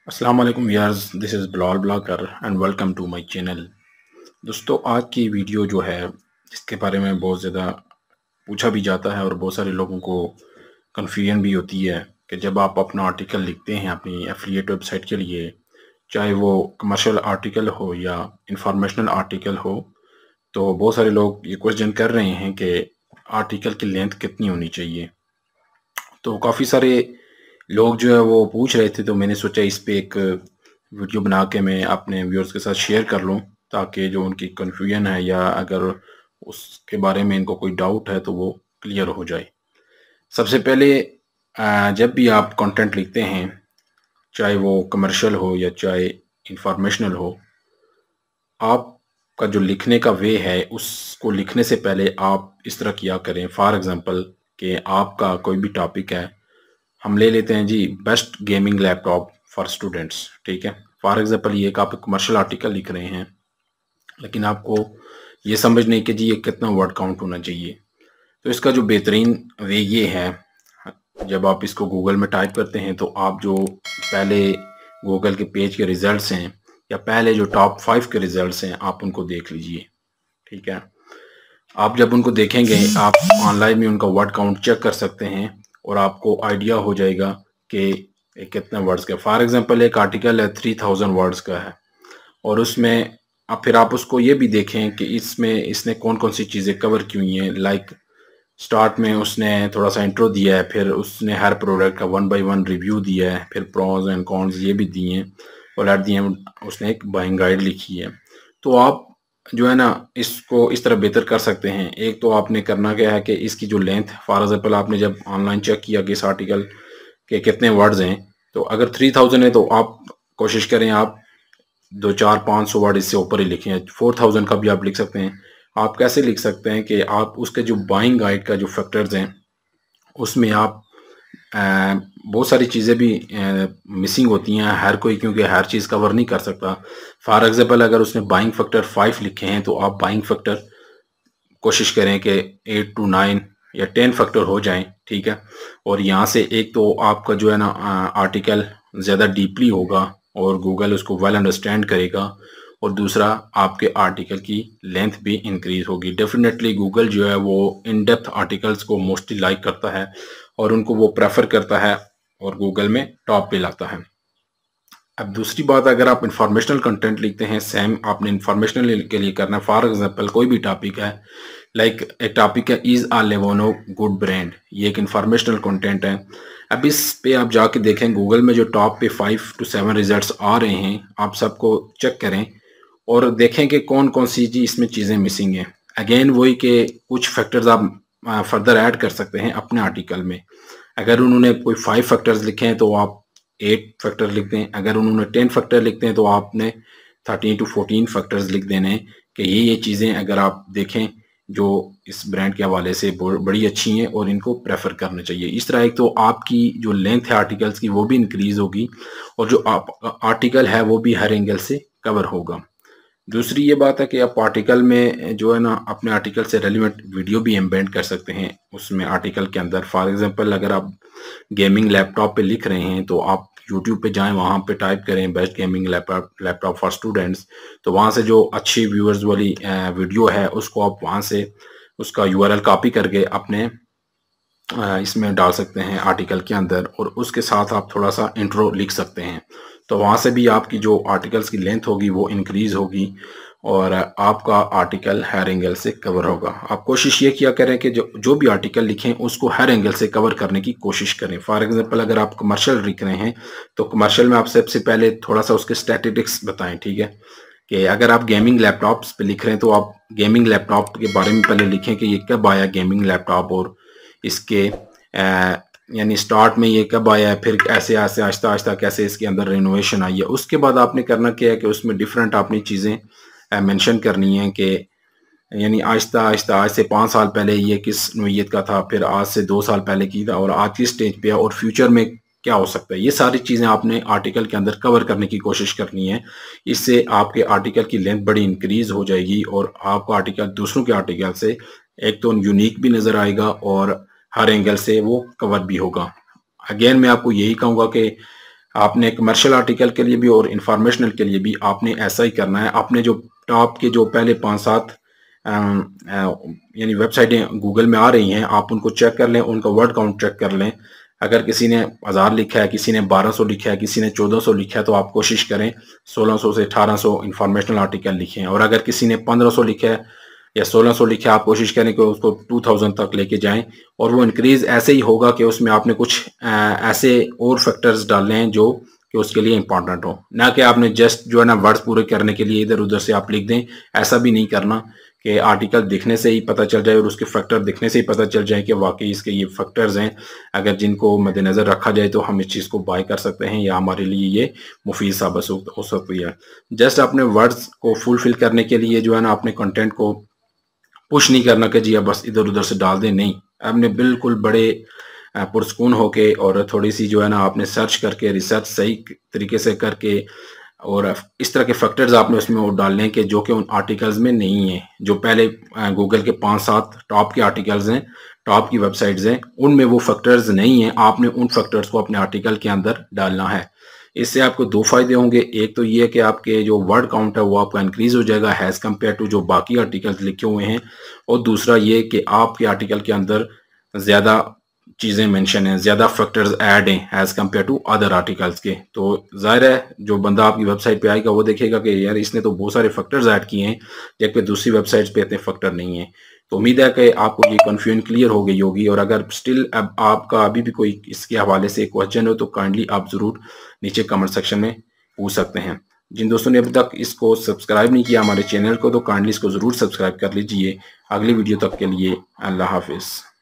अस्सलाम वालेकुम viewers, this is Bilal blogger and welcome to my channel. दोस्तों, आज की वीडियो जो है इसके बारे में बहुत ज़्यादा पूछा भी जाता है और बहुत सारे लोगों को कन्फ्यूजन भी होती है कि जब आप अपना आर्टिकल लिखते हैं अपनी एफिलिएट वेबसाइट के लिए, चाहे वो कमर्शियल आर्टिकल हो या इंफॉर्मेशनल आर्टिकल हो, तो बहुत सारे लोग ये क्वेश्चन कर रहे हैं कि आर्टिकल की लेंथ कितनी होनी चाहिए। तो काफ़ी सारे लोग जो है वो पूछ रहे थे, तो मैंने सोचा इस पे एक वीडियो बना के मैं अपने व्यूअर्स के साथ शेयर कर लूँ, ताकि जो उनकी कन्फ्यूजन है या अगर उसके बारे में इनको कोई डाउट है तो वो क्लियर हो जाए। सबसे पहले जब भी आप कंटेंट लिखते हैं, चाहे वो कमर्शियल हो या चाहे इंफॉर्मेशनल हो, आपका जो लिखने का वे है उसको लिखने से पहले आप इस तरह किया करें। फॉर एग्जांपल कि आपका कोई भी टॉपिक है, हम ले लेते हैं जी best gaming laptop for students, ठीक है। फॉर एग्जांपल ये एक आप कमर्शियल आर्टिकल लिख रहे हैं, लेकिन आपको ये समझ नहीं कि जी ये कितना वर्ड काउंट होना चाहिए। तो इसका जो बेहतरीन वे ये है, जब आप इसको गूगल में टाइप करते हैं तो आप जो पहले गूगल के पेज के रिजल्ट्स हैं या पहले जो टॉप 5 के रिजल्ट्स हैं आप उनको देख लीजिए, ठीक है। आप जब उनको देखेंगे आप ऑनलाइन में उनका वर्ड काउंट चेक कर सकते हैं और आपको आइडिया हो जाएगा कि ये कितने वर्ड्स का। फॉर एग्जांपल एक आर्टिकल है 3000 वर्ड्स का है और उसमें अब फिर आप उसको ये भी देखें कि इसमें इसने कौन कौन सी चीज़ें कवर की हुई हैं। लाइक स्टार्ट में उसने थोड़ा सा इंट्रो दिया है, फिर उसने हर प्रोडक्ट का 1 बाय 1 रिव्यू दिया है, फिर प्रोज एंड कॉन्स ये भी दिए हैं और एट दी एंड उसने एक बाइंग गाइड लिखी है। तो आप जो है ना इसको इस तरह बेहतर कर सकते हैं। एक तो आपने करना क्या है कि इसकी जो लेंथ, फॉर एग्जाम्पल आपने जब ऑनलाइन चेक किया कि इस आर्टिकल के कितने वर्ड्स हैं, तो अगर 3000 है तो आप कोशिश करें आप 2 4 500 वर्ड इससे ऊपर ही लिखें। 4000 का भी आप लिख सकते हैं। आप कैसे लिख सकते हैं कि आप उसके जो बाइंग गाइड का जो फैक्टर्स हैं उसमें आप बहुत सारी चीज़ें भी मिसिंग होती हैं, हर कोई क्योंकि हर चीज़ कवर नहीं कर सकता। फॉर एग्जांपल अगर उसने बाइंग फैक्टर 5 लिखे हैं तो आप बाइंग फैक्टर कोशिश करें कि 8 to 9 या 10 फैक्टर हो जाएं, ठीक है। और यहाँ से एक तो आपका जो है ना आर्टिकल ज़्यादा डीपली होगा और गूगल उसको वेल अंडरस्टैंड करेगा, और दूसरा आपके आर्टिकल की लेंथ भी इंक्रीज होगी। डेफिनेटली गूगल जो है वो इन डेप्थ आर्टिकल्स को मोस्टली लाइक करता है और उनको वो प्रेफर करता है और गूगल में टॉप पे लाता है। अब दूसरी बात, अगर आप इंफॉर्मेशनल कंटेंट लिखते हैं, सेम आपने इंफॉर्मेशनल के लिए करना है। फॉर एग्जांपल कोई भी टॉपिक है, लाइक एक टॉपिक है इज आ लेवोनो गुड ब्रांड, ये एक इंफॉर्मेशनल कंटेंट है। अब इस पे आप जाके देखें गूगल में जो टॉप पे 5 to 7 रिजल्ट्स आ रहे हैं, आप सबको चेक करें और देखें कि कौन कौन सी जी इसमें चीज़ें मिसिंग हैं। अगेन वही कि कुछ फैक्टर्स आप फर्दर ऐड कर सकते हैं अपने आर्टिकल में। अगर उन्होंने कोई 5 फैक्टर्स लिखे हैं तो आप 8 फैक्टर लिख दें। अगर उन्होंने 10 फैक्टर लिखते हैं तो आपने 13 to 14 फैक्टर्स लिख देने हैं कि ये चीज़ें अगर आप देखें जो इस ब्रांड के हवाले से बड़ी अच्छी हैं और इनको प्रेफर करना चाहिए। इस तरह एक तो आपकी जो लेंथ है आर्टिकल्स की वो भी इंक्रीज होगी और जो आप आर्टिकल है वो भी हर एंगल से कवर होगा। दूसरी ये बात है कि आप आर्टिकल में जो है ना अपने आर्टिकल से रेलिवेंट वीडियो भी एम्बेड कर सकते हैं उसमें आर्टिकल के अंदर। फॉर एग्जांपल अगर आप गेमिंग लैपटॉप पे लिख रहे हैं तो आप यूट्यूब पे जाएं, वहाँ पे टाइप करें best gaming laptop for students, तो वहाँ से जो अच्छी व्यूअर्स वाली वीडियो है उसको आप वहाँ से उसका यूआरएल कॉपी करके अपने इसमें डाल सकते हैं आर्टिकल के अंदर, और उसके साथ आप थोड़ा सा इंट्रो लिख सकते हैं। तो वहाँ से भी आपकी जो आर्टिकल्स की लेंथ होगी वो इंक्रीज होगी और आपका आर्टिकल हर एंगल से कवर होगा। आप कोशिश ये किया करें कि जो जो भी आर्टिकल लिखें उसको हर एंगल से कवर करने की कोशिश करें। फॉर एग्जांपल अगर आप कमर्शियल लिख रहे हैं तो कमर्शियल में आप सबसे पहले थोड़ा सा उसके स्टैटिस्टिक्स बताएं, ठीक है। कि अगर आप गेमिंग लैपटॉप्स पे लिख रहे हैं तो आप गेमिंग लैपटॉप के बारे में पहले लिखें कि ये कब आया गेमिंग लैपटॉप, और इसके यानी स्टार्ट में ये कब आया है, फिर ऐसे ऐसे आहिस्ता आहिस्ता कैसे इसके अंदर रिनोवेशन आई है। उसके बाद आपने करना क्या है कि उसमें डिफरेंट आपने चीज़ें मेंशन करनी है कि यानी आहिस्ता आहिस्ता आज से 5 साल पहले ये किस नोयत का था, फिर आज से 2 साल पहले की था और आज की स्टेज पे है और फ्यूचर में क्या हो सकता है। ये सारी चीज़ें आपने आर्टिकल के अंदर कवर करने की कोशिश करनी है। इससे आपके आर्टिकल की लेंथ बड़ी इंक्रीज हो जाएगी और आपका आर्टिकल दूसरों के आर्टिकल से एक तो यूनिक भी नज़र आएगा और हर एंगल से वो कवर भी होगा। अगेन मैं आपको यही कहूँगा कि आपने कमर्शियल आर्टिकल के लिए भी और इंफॉर्मेशनल के लिए भी आपने ऐसा ही करना है। आपने जो टॉप के जो पहले 5-7 यानी वेबसाइटें गूगल में आ रही हैं, आप उनको चेक कर लें, उनका वर्ड काउंट चेक कर लें। अगर किसी ने 1000 लिखा है, किसी ने 1200 लिखा है, किसी ने 1400 लिखा है, तो आप कोशिश करें 1600 से 1800 इंफॉर्मेशनल आर्टिकल लिखें। और अगर किसी ने 1500 लिखा है या 1600 लिखा है, आप कोशिश करें कि उसको 2000 तक लेके जाएं। और वो इंक्रीज ऐसे ही होगा कि उसमें आपने कुछ ऐसे और फैक्टर्स डालने हैं जो कि उसके लिए इंपॉर्टेंट हो, ना कि आपने जस्ट जो है ना वर्ड्स पूरे करने के लिए इधर उधर से आप लिख दें। ऐसा भी नहीं करना कि आर्टिकल दिखने से ही पता चल जाए और उसके फैक्टर दिखने से ही पता चल जाए कि वाकई इसके ये फैक्टर्स हैं, अगर जिनको मद्देनज़र रखा जाए तो हम इस चीज़ को बाय कर सकते हैं या हमारे लिए ये मुफीद साबित हो सकती है। जस्ट अपने वर्ड्स को फुलफिल करने के लिए जो है ना अपने कंटेंट को पुश नहीं करना कि जी आप बस इधर उधर से डाल दें, नहीं। आपने बिल्कुल बड़े पुरस्कून होके और थोड़ी सी जो है ना आपने सर्च करके रिसर्च सही तरीके से करके और इस तरह के फैक्टर्स आपने उसमें वो डालने हैं कि जो कि उन आर्टिकल्स में नहीं है। जो पहले गूगल के 5-7 टॉप के आर्टिकल्स हैं, टॉप की वेबसाइट्स हैं, उनमें वो फैक्टर्स नहीं हैं। आपने उन फैक्टर्स को अपने आर्टिकल के अंदर डालना है। इससे आपको 2 फायदे होंगे। एक तो ये है कि आपके जो वर्ड काउंट है वो आपका इंक्रीज हो जाएगा एज कम्पेयर टू जो बाकी आर्टिकल्स लिखे हुए हैं। और दूसरा ये कि आपके आर्टिकल के अंदर ज़्यादा चीज़ें मेंशन हैं, ज़्यादा फैक्टर्स ऐड हैं as compared to other articles के। तो ज़ाहिर है जो बंदा आपकी वेबसाइट पे आएगा वो देखेगा कि यार इसने तो बहुत सारे फैक्टर्स ऐड किए हैं, जबकि दूसरी वेबसाइट्स पे इतने फैक्टर नहीं है। तो उम्मीद है कि आपको ये कन्फ्यूजन क्लियर हो गई होगी। और अगर स्टिल अब आपका अभी भी कोई इसके हवाले से क्वेश्चन हो तो काइंडली आप ज़रूर नीचे कमेंट सेक्शन में पूछ सकते हैं। जिन दोस्तों ने अभी तक इसको सब्सक्राइब नहीं किया हमारे चैनल को, तो काइंडली इसको ज़रूर सब्सक्राइब कर लीजिए। अगली वीडियो तक के लिए अल्लाह हाफिज़।